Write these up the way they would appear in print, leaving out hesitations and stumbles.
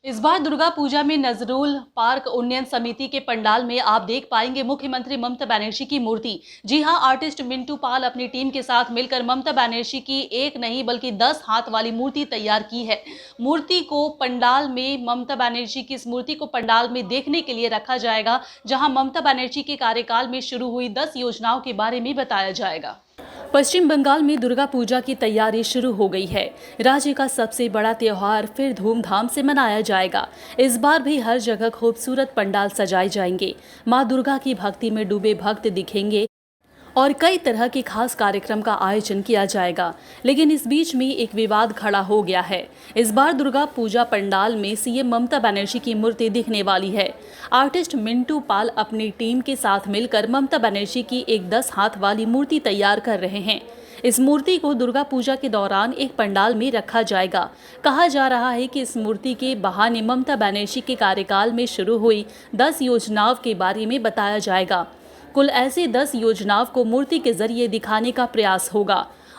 इस बार दुर्गा पूजा में नजरुल पार्क उन्नयन समिति के पंडाल में आप देख पाएंगे मुख्यमंत्री ममता बनर्जी की मूर्ति। जी हां, आर्टिस्ट मिंटू पाल अपनी टीम के साथ मिलकर ममता बनर्जी की एक नहीं बल्कि 10 हाथ वाली मूर्ति तैयार की है। मूर्ति को पंडाल में ममता बनर्जी की इस मूर्ति को पंडाल में देखने के लिए रखा जाएगा, जहां ममता बनर्जी के कार्यकाल में शुरू हुई 10 योजनाओं के बारे में बताया जाएगा। पश्चिम बंगाल में दुर्गा पूजा की तैयारी शुरू हो गई है। राज्य का सबसे बड़ा त्योहार फिर धूमधाम से मनाया जाएगा। इस बार भी हर जगह खूबसूरत पंडाल सजाए जाएंगे। मां दुर्गा की भक्ति में डूबे भक्त दिखेंगे और कई तरह के खास कार्यक्रम का आयोजन किया जाएगा। लेकिन इस बीच में एक विवाद खड़ा हो गया है। इस बार दुर्गा पूजा पंडाल में सीएम ममता बनर्जी की मूर्ति दिखने वाली है। आर्टिस्ट मिंटू पाल अपनी टीम के साथ मिलकर ममता बनर्जी की एक 10 हाथ वाली मूर्ति तैयार कर रहे हैं। इस मूर्ति को दुर्गा पूजा के दौरान एक पंडाल में रखा जाएगा। कहा जा रहा है कि इस मूर्ति के बहाने ममता बनर्जी के कार्यकाल में शुरू हुई 10 योजनाओं के बारे में बताया जाएगा। कुल ऐसी 10 योजनाओं को मूर्ति के जरिए दिखाने का प्रयास होगा।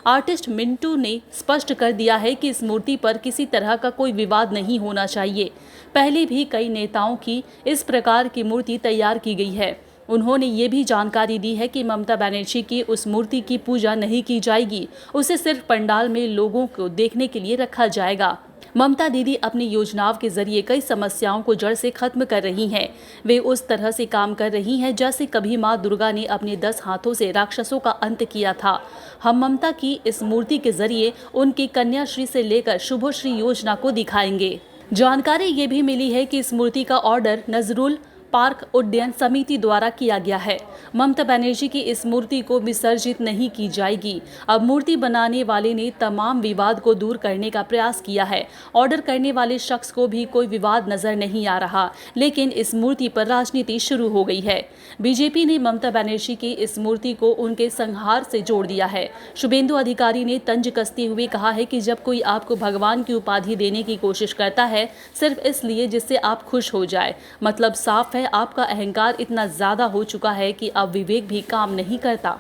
आर्टिस्ट मिंटू ने स्पष्ट कर दिया है कि इस मूर्ति पर किसी तरह का कोई विवाद नहीं होना चाहिए। पहले भी कई नेताओं की इस प्रकार की मूर्ति तैयार की गई है। उन्होंने ये भी जानकारी दी है कि ममता बनर्जी की उस मूर्ति की पूजा नहीं की जाएगी, उसे सिर्फ पंडाल में लोगों को देखने के लिए रखा जाएगा। ममता दीदी अपनी योजनाओं के जरिए कई समस्याओं को जड़ से खत्म कर रही हैं। वे उस तरह से काम कर रही हैं जैसे कभी मां दुर्गा ने अपने 10 हाथों से राक्षसों का अंत किया था। हम ममता की इस मूर्ति के जरिए उनकी कन्याश्री से लेकर शुभश्री योजना को दिखाएंगे। जानकारी ये भी मिली है कि इस मूर्ति का ऑर्डर नजरुल पार्क उड्डयन समिति द्वारा किया गया है। ममता बनर्जी की इस मूर्ति को विसर्जित नहीं की जाएगी। अब मूर्ति बनाने वाले ने तमाम विवाद को दूर करने का प्रयास किया है। ऑर्डर करने वाले शख्स को भी कोई विवाद नजर नहीं आ रहा, लेकिन इस मूर्ति पर राजनीति शुरू हो गई है। बीजेपी ने ममता बनर्जी की इस मूर्ति को उनके संहार से जोड़ दिया है। शुभेंदु अधिकारी ने तंज कसते हुए कहा है कि जब कोई आपको भगवान की उपाधि देने की कोशिश करता है सिर्फ इसलिए जिससे आप खुश हो जाए, मतलब साफ है आपका अहंकार इतना ज्यादा हो चुका है कि अब विवेक भी काम नहीं करता।